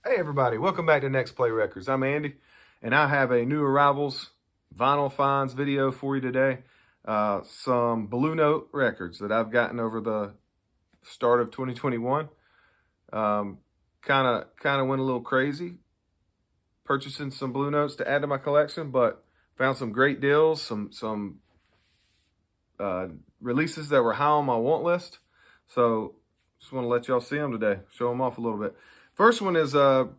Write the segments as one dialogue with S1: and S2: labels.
S1: Hey everybody, welcome back to Next Play Records. I'm Andy, and I have a new arrivals vinyl finds video for you today. Some Blue Note records that I've gotten over the start of 2021. Kind of went a little crazy purchasing some Blue Notes to add to my collection, but found some great deals, some releases that were high on my want list. So just want to let y'all see them today, show them off a little bit. First one is a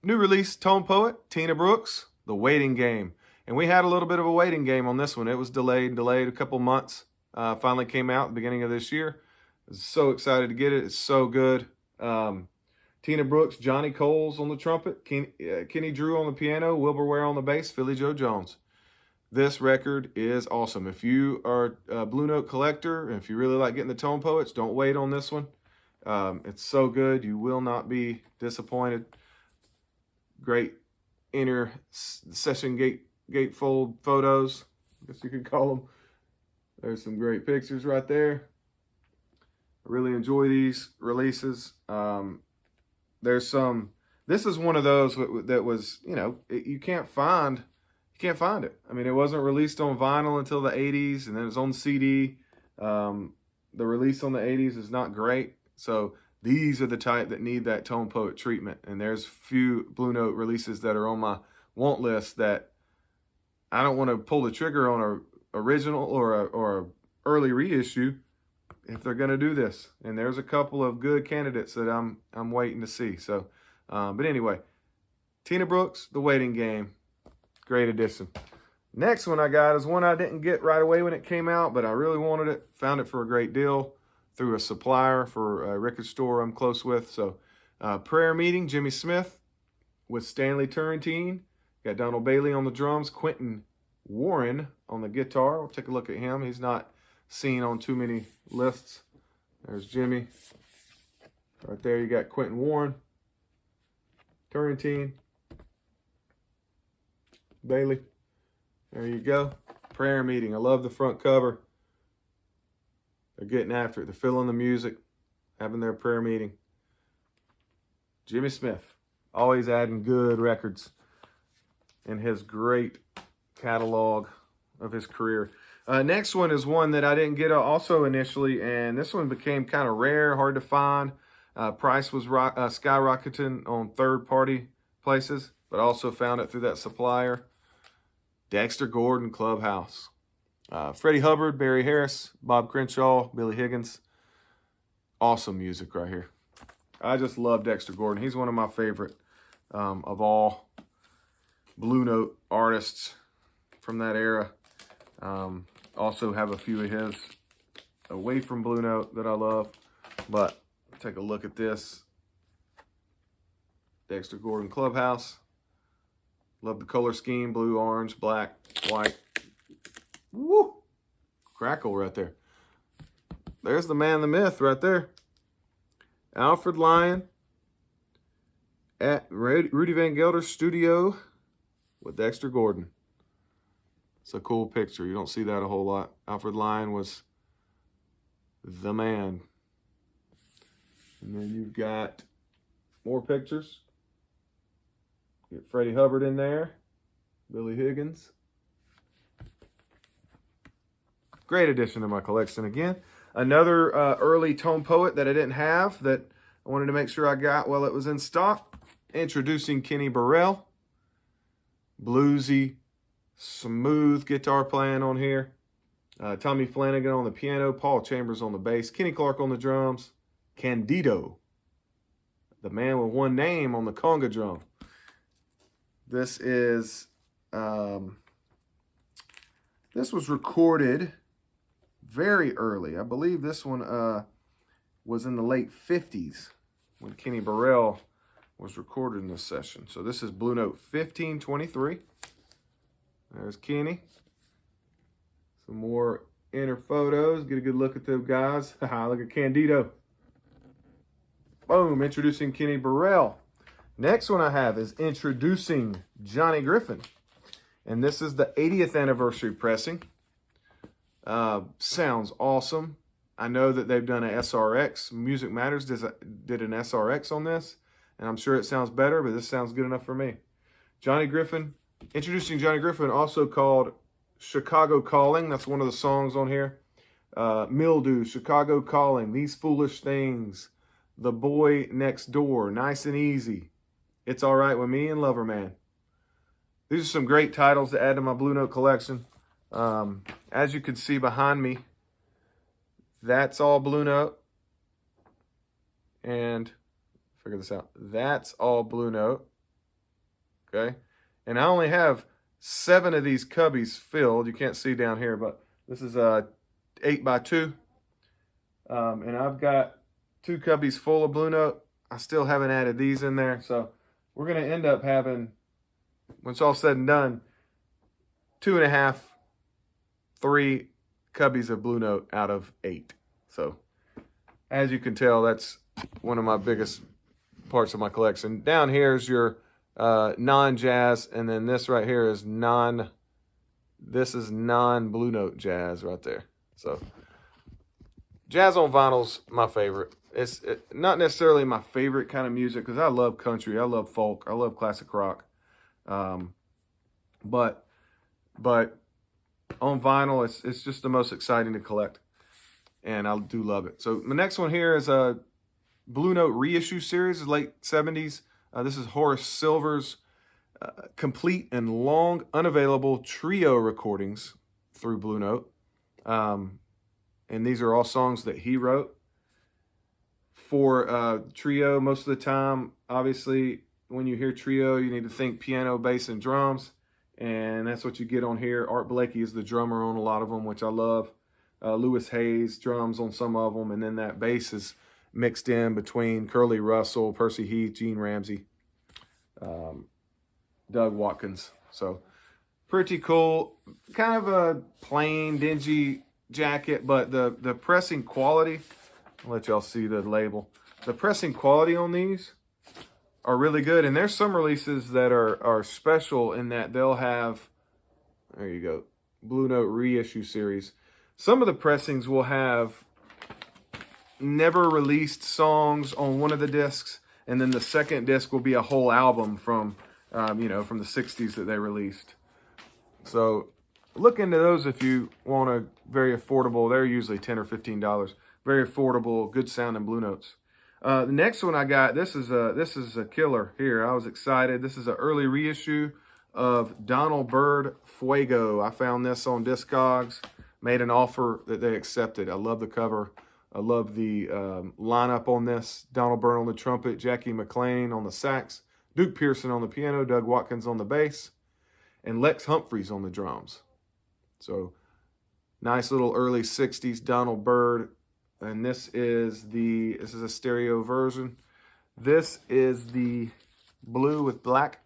S1: new release, Tone Poet, Tina Brooks, The Waiting Game. And we had a little bit of a waiting game on this one. It was delayed a couple months. Finally came out at the beginning of this year. I was so excited to get it. It's so good. Tina Brooks, Johnny Coles on the trumpet, Kenny Drew on the piano, Wilbur Ware on the bass, Philly Joe Jones. This record is awesome. If you are a Blue Note collector, and if you really like getting the Tone Poets, don't wait on this one. It's so good. You will not be disappointed. Great inner session gatefold photos, I guess you could call them. There's some great pictures right there. I really enjoy these releases. This is one of those that was, you can't find it. I mean, it wasn't released on vinyl until the 80s, and then it was on CD. The release on the 80s is not great. So these are the type that need that Tone Poet treatment. And there's few Blue Note releases that are on my want list that I don't want to pull the trigger on a original or a early reissue if they're going to do this. And there's a couple of good candidates that I'm waiting to see. So, but anyway, Tina Brooks, The Waiting Game, great addition. Next one I got is one I didn't get right away when it came out, but I really wanted it. Found it for a great deal through a supplier for a record store I'm close with. So, Prayer Meeting, Jimmy Smith with Stanley Turrentine. Got Donald Bailey on the drums, Quentin Warren on the guitar. We'll take a look at him. He's not seen on too many lists. There's Jimmy. Right there you got Quentin Warren, Turrentine, Bailey. There you go. Prayer Meeting. I love the front cover. They're getting after it. They're feeling the music, having their prayer meeting. Jimmy Smith, always adding good records in his great catalog of his career. Next one is one that I didn't get also initially, and this one became kind of rare, hard to find. Price was skyrocketing on third-party places, but also found it through that supplier. Dexter Gordon, Clubhouse. Freddie Hubbard, Barry Harris, Bob Crenshaw, Billy Higgins. Awesome music right here. I just love Dexter Gordon. He's one of my favorite of all Blue Note artists from that era. Also have a few of his away from Blue Note that I love. But take a look at this. Dexter Gordon Clubhouse. Love the color scheme, blue, orange, black, white. Woo! Crackle right there. There's the man, the myth right there. Alfred Lyon at Rudy Van Gelder's studio with Dexter Gordon. It's a cool picture. You don't see that a whole lot. Alfred Lyon was the man. And then you've got more pictures. Get Freddie Hubbard in there. Billy Higgins. Great addition to my collection again. Another early Tone Poet that I didn't have that I wanted to make sure I got while it was in stock. Introducing Kenny Burrell. Bluesy, smooth guitar playing on here. Tommy Flanagan on the piano. Paul Chambers on the bass. Kenny Clark on the drums. Candido, the man with one name, on the conga drum. This is, this was recorded very early. I believe this one was in the late 50s when Kenny Burrell was recorded in this session. So this is Blue Note 1523. There's Kenny. Some more inner photos. Get a good look at them guys. Look at Candido. Boom, introducing Kenny Burrell. Next one I have is introducing Johnny Griffin. And this is the 80th anniversary pressing. Sounds awesome. I know that they've done an SRX. Music Matters did an SRX on this. And I'm sure it sounds better, but this sounds good enough for me. Johnny Griffin. Introducing Johnny Griffin, also called Chicago Calling. That's one of the songs on here. Mildew, Chicago Calling, These Foolish Things, The Boy Next Door, Nice and Easy, It's All Right With Me, and Lover Man. These are some great titles to add to my Blue Note collection. As you can see behind me, that's all Blue Note. And figure this out. That's all Blue Note. Okay. And I only have 7 of these cubbies filled. You can't see down here, but this is a 8x2. And I've got 2 cubbies full of Blue Note. I still haven't added these in there. So we're going to end up having, when it's all said and done, 2.5, 3 cubbies of Blue Note out of 8. So as you can tell, that's one of my biggest parts of my collection. Down here is your non-jazz, and then this right here is non-Blue Note jazz right there. So jazz on vinyl's my favorite. It's not necessarily my favorite kind of music because I love country, I love folk, I love classic rock. But on vinyl, it's just the most exciting to collect, and I do love it. So the next one here is a Blue Note reissue series, late 70s. This is Horace Silver's complete and long unavailable trio recordings through Blue Note. And these are all songs that he wrote. For trio, most of the time, obviously, when you hear trio, you need to think piano, bass, and drums. And that's what you get on here. Art Blakey is the drummer on a lot of them, which I love. Lewis Hayes drums on some of them. And then that bass is mixed in between Curly Russell, Percy Heath, Gene Ramsey, Doug Watkins. So pretty cool. Kind of a plain, dingy jacket, but the pressing quality, I'll let y'all see the label. The pressing quality on these are really good. And there's some releases that are special in that they'll have, there you go, Blue Note reissue series. Some of the pressings will have never released songs on one of the discs, and then the second disc will be a whole album from from the 60s that they released. So look into those if you want a very affordable. They're usually $10 or $15. Very affordable, good sounding Blue Notes. The next one I got, this is a killer here. I was excited. This is an early reissue of Donald Byrd Fuego. I found this on Discogs. Made an offer that they accepted. I love the cover. I love the lineup on this. Donald Byrd on the trumpet, Jackie McLean on the sax, Duke Pearson on the piano, Doug Watkins on the bass, and Lex Humphreys on the drums. So nice little early 60s Donald Byrd. And this is a stereo version. This is the blue with black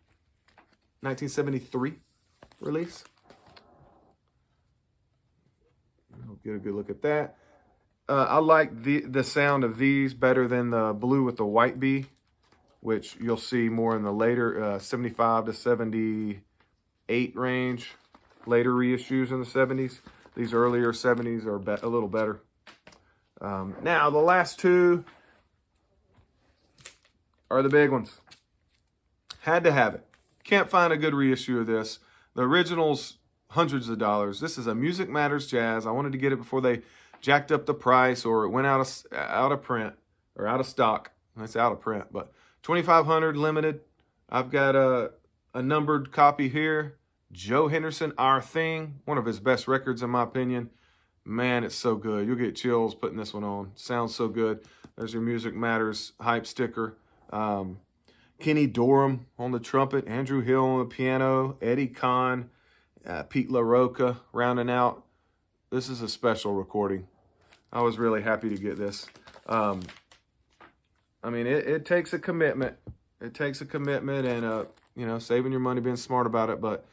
S1: 1973 release. I'll get a good look at that. I like the sound of these better than the blue with the white bee, which you'll see more in the later 75 to 78 range, later reissues in the 70s. These earlier 70s are a little better. Now, the last two are the big ones. Had to have it. Can't find a good reissue of this. The original's hundreds of dollars. This is a Music Matters Jazz. I wanted to get it before they jacked up the price or it went out of print or out of stock. It's out of print, but 2,500 limited. I've got a numbered copy here. Joe Henderson, Our Thing, one of his best records in my opinion. Man, it's so good. You'll get chills putting this one on. Sounds so good. There's your Music Matters hype sticker. Kenny Dorham on the trumpet, Andrew Hill on the piano, Eddie Kahn, Pete LaRocca rounding out. This is a special recording. I was really happy to get this. I mean, it takes a commitment. It takes a commitment and, saving your money, being smart about it, but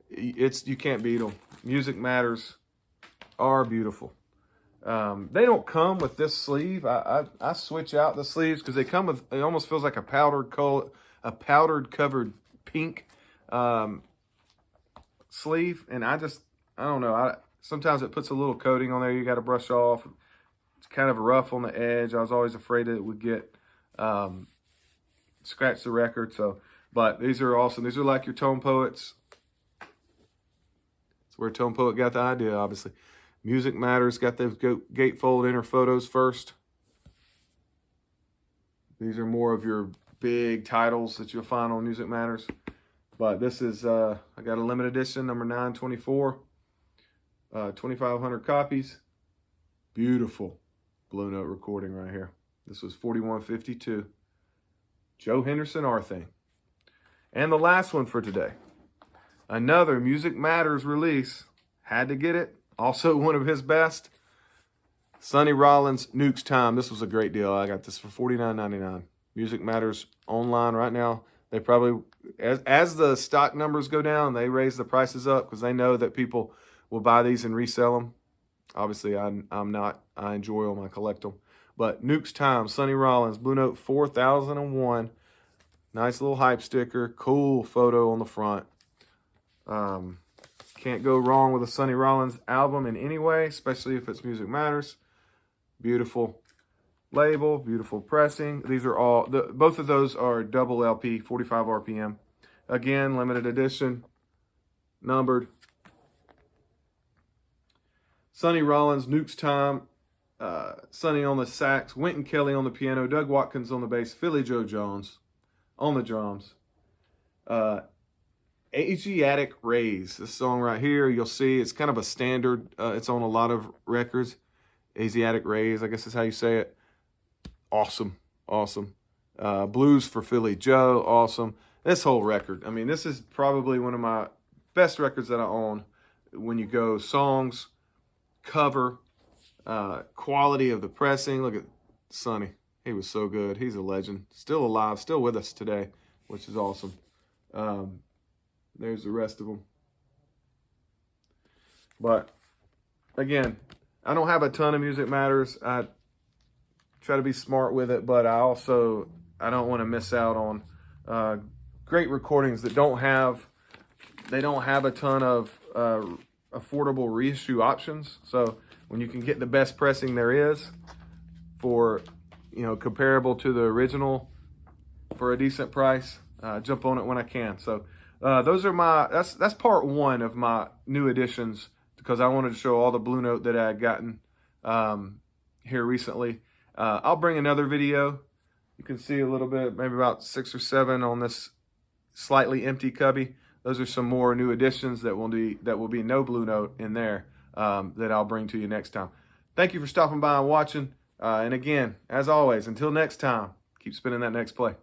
S1: you can't beat them. Music Matters are beautiful. They don't come with this sleeve. I switch out the sleeves because they come with, it almost feels like a powdered covered pink sleeve. And I don't know. Sometimes it puts a little coating on there you got to brush off. It's kind of rough on the edge. I was always afraid that it would get scratch the record. So, but these are awesome. These are like your Tone Poets. That's where Tone Poet got the idea, obviously. Music Matters got those gatefold inner photos first. These are more of your big titles that you'll find on Music Matters. But this is, I got a limited edition, number 924. 2,500 copies. Beautiful Blue Note recording right here. This was 4152. Joe Henderson Arthing. And the last one for today. Another Music Matters release. Had to get it. Also one of his best. Sonny Rollins, Nuke's Time. This was a great deal. I got this for $49.99. Music Matters online right now. They probably, as the stock numbers go down, they raise the prices up because they know that people will buy these and resell them. Obviously, I'm not. I enjoy them. I collect them. But Nuke's Time, Sonny Rollins, Blue Note 4001. Nice little hype sticker. Cool photo on the front. Can't go wrong with a Sonny Rollins album in any way, especially if it's Music Matters. Beautiful label, beautiful pressing. These are all, both of those are double LP, 45 RPM. Again, limited edition, numbered. Sonny Rollins, Nuke's Time, Sonny on the sax, Wynton Kelly on the piano, Doug Watkins on the bass, Philly Joe Jones on the drums. Asiatic Rays, this song right here, you'll see it's kind of a standard. It's on a lot of records. Asiatic Rays, I guess is how you say it. Awesome, awesome. Blues for Philly Joe, awesome. This whole record, I mean, this is probably one of my best records that I own. When you go songs, cover, quality of the pressing. Look at Sonny. He was so good. He's a legend. Still alive, still with us today, which is awesome. There's the rest of them. But, again, I don't have a ton of Music Matters. I try to be smart with it, but I don't want to miss out on great recordings that don't have a ton of affordable reissue options. So when you can get the best pressing there is for, comparable to the original for a decent price, jump on it when I can. So those are that's part one of my new additions, because I wanted to show all the Blue Note that I had gotten here recently. I'll bring another video. You can see a little bit, maybe about 6 or 7 on this slightly empty cubby. Those are some more new additions that will be no Blue Note in there that I'll bring to you next time. Thank you for stopping by and watching. And again, as always, until next time, keep spinning that next play.